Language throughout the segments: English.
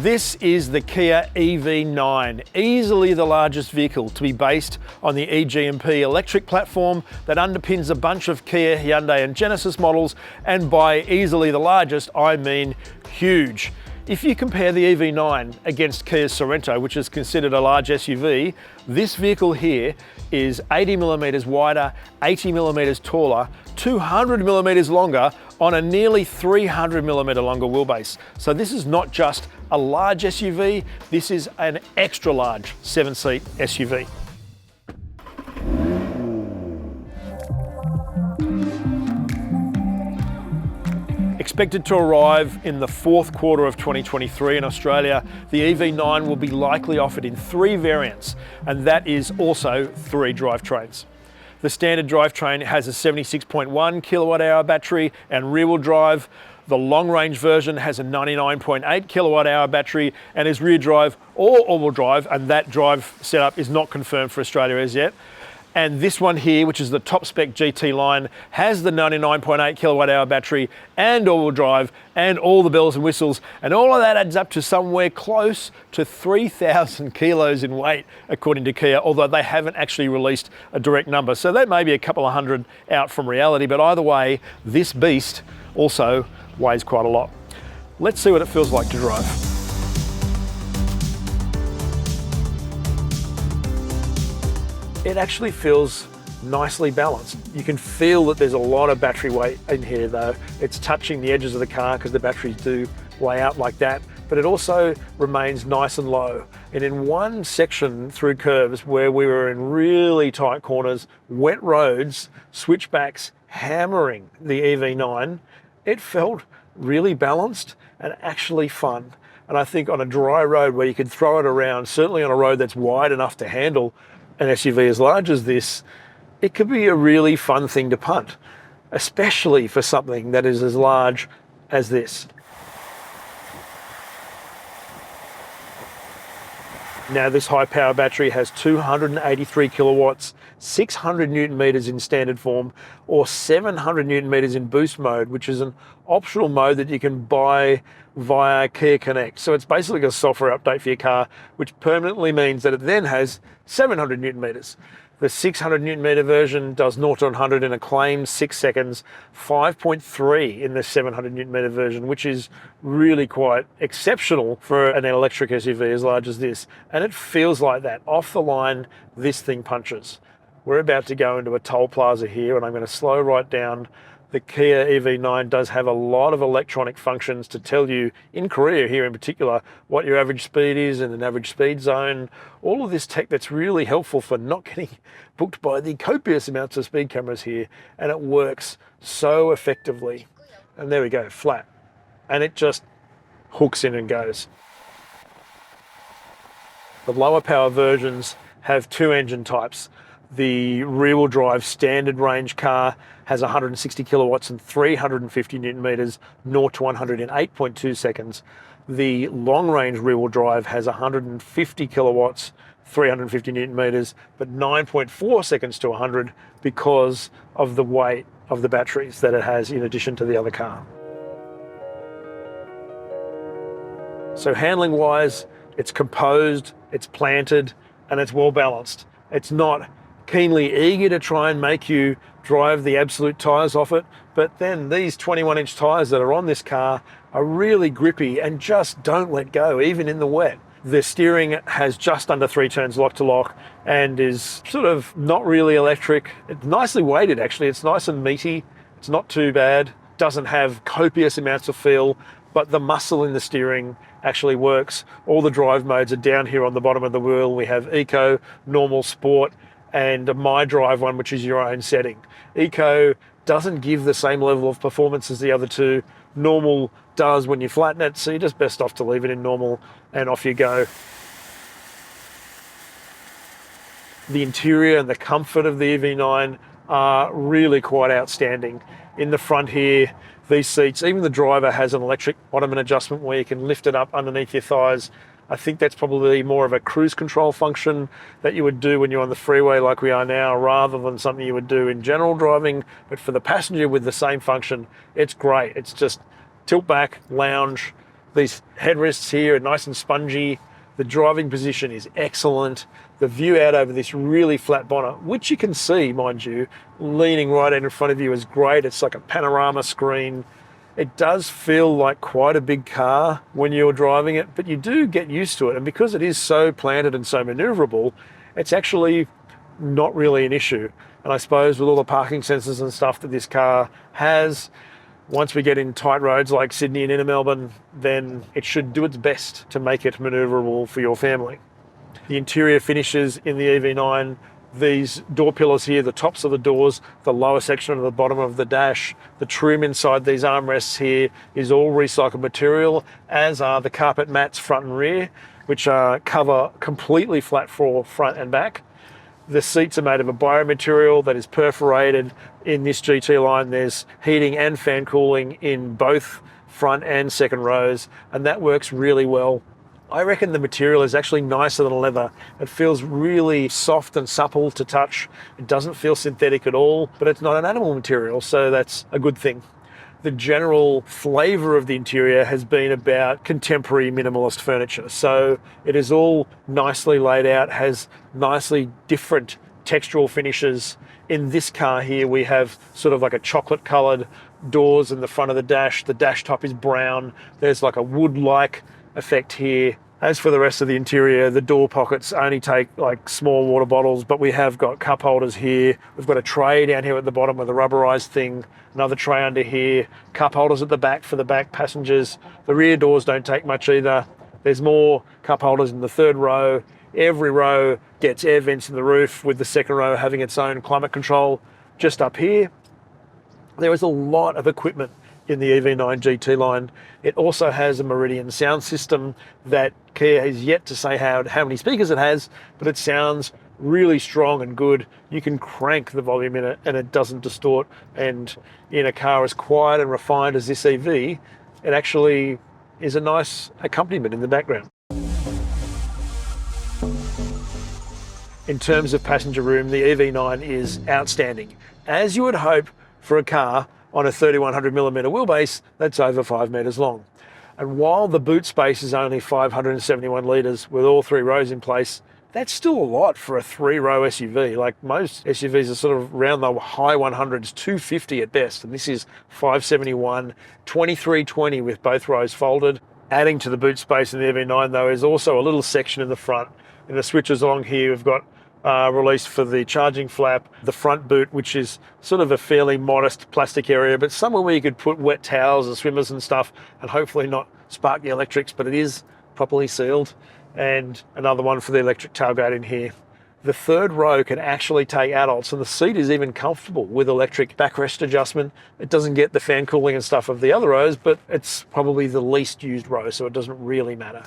This is the Kia EV9, easily the largest vehicle to be based on the eGMP electric platform that underpins a bunch of Kia, Hyundai and Genesis models, and by easily the largest, I mean huge. If you compare the EV9 against Kia's Sorento, which is considered a large SUV, this vehicle here is 80mm wider, 80mm taller, 200mm longer on a nearly 300mm longer wheelbase. So this is not just a large SUV, this is an extra large 7-seat SUV. Expected to arrive in the fourth quarter of 2023 in Australia, the EV9 will be likely offered in 3 variants, and that is also 3 drivetrains. The standard drivetrain has a 76.1 kilowatt-hour battery and rear-wheel drive. The long-range version has a 99.8 kilowatt-hour battery and is rear drive or all-wheel drive, and that drive setup is not confirmed for Australia as yet. And this one here, which is the top spec GT line, has the 99.8 kilowatt-hour battery and all-wheel drive and all the bells and whistles, and all of that adds up to somewhere close to 3,000 kilos in weight, according to Kia, although they haven't actually released a direct number. So that may be a couple of hundred out from reality, but either way, this beast also weighs quite a lot. Let's see what it feels like to drive. It actually feels nicely balanced. You can feel that there's a lot of battery weight in here though. It's touching the edges of the car because the batteries do lay out like that, but it also remains nice and low. And in one section through curves where we were in really tight corners, wet roads, switchbacks, hammering the EV9, it felt really balanced and actually fun. And I think on a dry road where you could throw it around, certainly on a road that's wide enough to handle an SUV as large as this, it could be a really fun thing to punt, especially for something that is as large as this. Now this high power battery has 283 kilowatts, 600 Newton meters in standard form, or 700 Newton meters in boost mode, which is an optional mode that you can buy via Kia Connect. So it's basically a software update for your car, which permanently means that it then has 700 Newton meters. The 600 Newton meter version does 0 to 100 in a claimed 6 seconds, 5.3 in the 700 Newton meter version, which is really quite exceptional for an electric SUV as large as this. And it feels like that. Off the line, this thing punches. We're about to go into a toll plaza here, and I'm going to slow right down. The Kia EV9 does have a lot of electronic functions to tell you, in Korea here in particular, what your average speed is in an average speed zone. All of this tech that's really helpful for not getting booked by the copious amounts of speed cameras here, and it works so effectively. And there we go, flat. And it just hooks in and goes. The lower power versions have 2 engine types. The rear-wheel drive standard range car has 160 kilowatts and 350 Newton meters, 0 to 100 in 8.2 seconds. The long-range rear-wheel drive has 150 kilowatts, 350 Newton meters, but 9.4 seconds to 100 because of the weight of the batteries that it has in addition to the other car. So handling-wise, it's composed, it's planted, and it's well-balanced. It's not keenly eager to try and make you drive the absolute tyres off it, but then these 21-inch tyres that are on this car are really grippy and just don't let go, even in the wet. The steering has just under 3 turns lock to lock and is sort of not really electric. It's nicely weighted actually, it's nice and meaty, it's not too bad, doesn't have copious amounts of feel, but the muscle in the steering actually works. All the drive modes are down here on the bottom of the wheel. We have Eco, Normal, Sport, and a My Drive one, which is your own setting. Eco doesn't give the same level of performance as the other two. Normal does when you flatten it, so you're just best off to leave it in normal and off you go. The interior and the comfort of the EV9 are really quite outstanding. In the front here, these seats, even the driver has an electric ottoman adjustment where you can lift it up underneath your thighs. I think that's probably more of a cruise control function that you would do when you're on the freeway like we are now, rather than something you would do in general driving. But for the passenger with the same function, it's great. It's just tilt back, lounge. These headrests here are nice and spongy. The driving position is excellent. The view out over this really flat bonnet, which you can see, mind you, leaning right out in front of you, is great. It's like a panorama screen. It does feel like quite a big car when you're driving it, but you do get used to it. And because it is so planted and so maneuverable, it's actually not really an issue. And I suppose with all the parking sensors and stuff that this car has, once we get in tight roads like Sydney and inner Melbourne, then it should do its best to make it maneuverable for your family. The interior finishes in the EV9, these door pillars here, the tops of the doors, the lower section of the bottom of the dash, the trim inside these armrests here is all recycled material, as are the carpet mats front and rear, which cover completely flat for front and back. The seats are made of a biomaterial that is perforated. In this GT line, there's heating and fan cooling in both front and second rows, and that works really well. I reckon the material is actually nicer than leather. It feels really soft and supple to touch. It doesn't feel synthetic at all, but it's not an animal material, so that's a good thing. The general flavour of the interior has been about contemporary minimalist furniture. So it is all nicely laid out, has nicely different textural finishes. In this car here, we have sort of like a chocolate coloured doors in the front of the dash. The dash top is brown. There's like a wood-like effect here. As for the rest of the interior, the door pockets only take like small water bottles, but we have got cup holders here. We've got a tray down here at the bottom with a rubberized thing, another tray under here, cup holders at the back for the back passengers. The rear doors don't take much either. There's more cup holders in the third row. Every row gets air vents in the roof, with the second row having its own climate control just up here. There is a lot of equipment in the EV9 GT line. It also has a Meridian sound system that Kia has yet to say how many speakers it has, but it sounds really strong and good. You can crank the volume in it and it doesn't distort. And in a car as quiet and refined as this EV, it actually is a nice accompaniment in the background. In terms of passenger room, the EV9 is outstanding, as you would hope for a car on a 3100mm wheelbase that's over 5 metres long. And while the boot space is only 571 litres with all three rows in place, that's still a lot for a 3-row SUV. Like most SUVs are sort of around the high 100s, 250 at best, and this is 571, 2320 with both rows folded. Adding to the boot space in the EV9 though is also a little section in the front. In the switches along here, we've got released for the charging flap, the front boot, which is sort of a fairly modest plastic area, but somewhere where you could put wet towels and swimmers and stuff and hopefully not spark the electrics, but it is properly sealed. And another one for the electric tailgate in here. The third row can actually take adults, and the seat is even comfortable with electric backrest adjustment. It doesn't get the fan cooling and stuff of the other rows, but it's probably the least used row, so it doesn't really matter.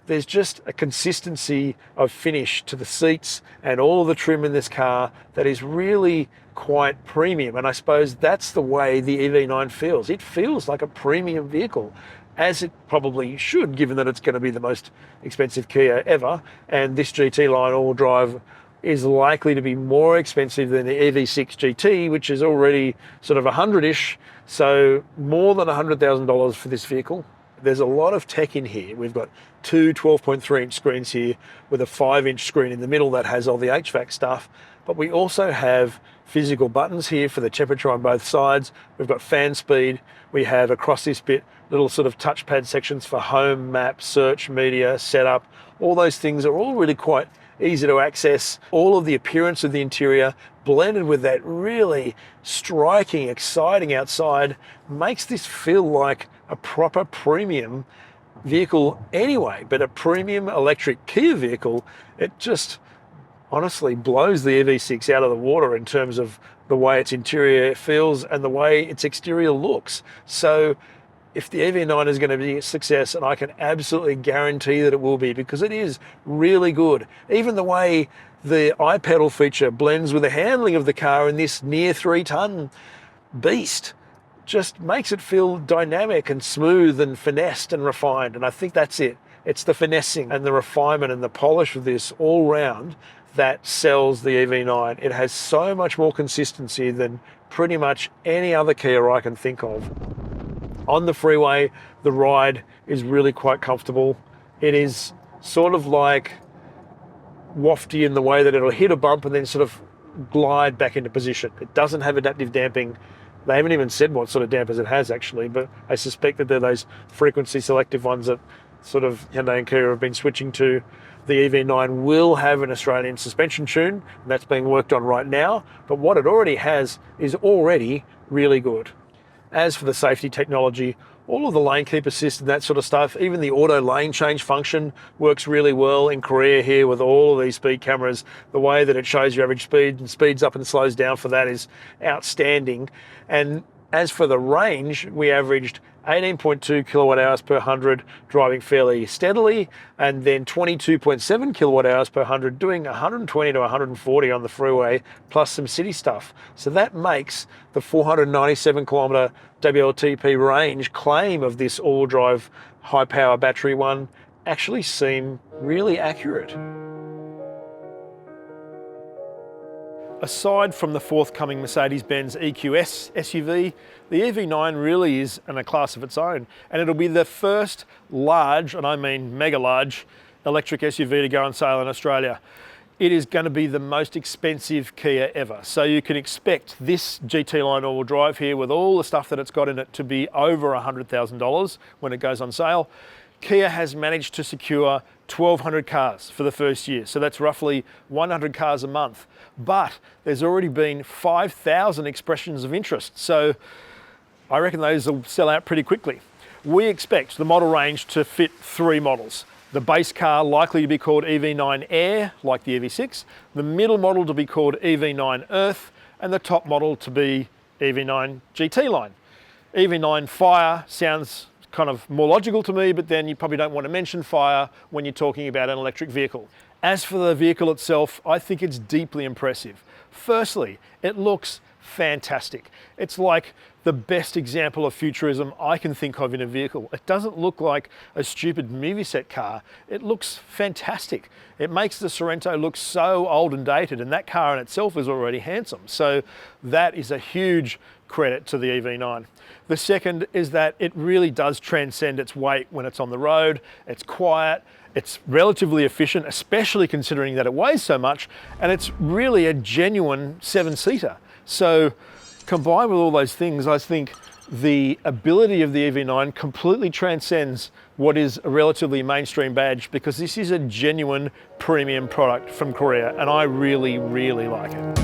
There's just a consistency of finish to the seats and all of the trim in this car that is really quite premium. And I suppose that's the way the EV9 feels. It feels like a premium vehicle, as it probably should, given that it's going to be the most expensive Kia ever. And this GT line all-wheel drive is likely to be more expensive than the EV6 GT, which is already sort of 100-ish. So more than $100,000 for this vehicle. There's a lot of tech in here. We've got two 12.3-inch screens here with a 5-inch screen in the middle that has all the HVAC stuff. But we also have physical buttons here for the temperature on both sides. We've got fan speed. We have across this bit little sort of touchpad sections for home, map, search, media, setup. All those things are all really quite easy to access. All of the appearance of the interior blended with that really striking, exciting outside makes this feel like a proper premium vehicle anyway, but a premium electric Kia vehicle. It just honestly blows the EV6 out of the water in terms of the way its interior feels and the way its exterior looks. So if the EV9 is going to be a success, and I can absolutely guarantee that it will be, because it is really good. Even the way the iPedal feature blends with the handling of the car in this near 3-ton beast just makes it feel dynamic and smooth and finessed and refined. And I think that's it. It's the finessing and the refinement and the polish of this all round that sells the EV9. It has so much more consistency than pretty much any other Kia I can think of. On the freeway, the ride is really quite comfortable. It is sort of like wafty in the way that it'll hit a bump and then sort of glide back into position. It doesn't have adaptive damping. They haven't even said what sort of dampers it has actually, but I suspect that they're those frequency selective ones that sort of Hyundai and Kia have been switching to. The EV9 will have an Australian suspension tune, and that's being worked on right now, but what it already has is already really good. As for the safety technology, all of the lane keep assist and that sort of stuff, even the auto lane change function works really well in Korea here with all of these speed cameras. The way that it shows your average speed and speeds up and slows down for that is outstanding. And as for the range, we averaged 18.2 kilowatt hours per 100 driving fairly steadily, and then 22.7 kilowatt hours per 100 doing 120 to 140 on the freeway plus some city stuff. So that makes the 497 kilometer WLTP range claim of this all drive high power battery one actually seem really accurate. Aside from the forthcoming Mercedes-Benz EQS SUV, the EV9 really is in a class of its own, and it'll be the first large, and I mean mega large, electric SUV to go on sale in Australia. It is going to be the most expensive Kia ever, so you can expect this GT line all-wheel drive here with all the stuff that it's got in it to be over $100,000 when it goes on sale. Kia has managed to secure 1,200 cars for the first year, so that's roughly 100 cars a month. But there's already been 5,000 expressions of interest, so I reckon those will sell out pretty quickly. We expect the model range to fit 3 models. The base car likely to be called EV9 Air, like the EV6, the middle model to be called EV9 Earth, and the top model to be EV9 GT line. EV9 Fire sounds kind of more logical to me, but then you probably don't want to mention fire when you're talking about an electric vehicle. As for the vehicle itself, I think it's deeply impressive. Firstly, it looks fantastic. It's like the best example of futurism I can think of in a vehicle. It doesn't look like a stupid movie set car. It looks fantastic. It makes the Sorento look so old and dated, and that car in itself is already handsome. So that is a huge credit to the EV9. The second is that it really does transcend its weight when it's on the road. It's quiet, it's relatively efficient, especially considering that it weighs so much, and it's really a genuine 7-seater. So combined with all those things, I think the ability of the EV9 completely transcends what is a relatively mainstream badge, because this is a genuine premium product from Korea, and I really, really like it.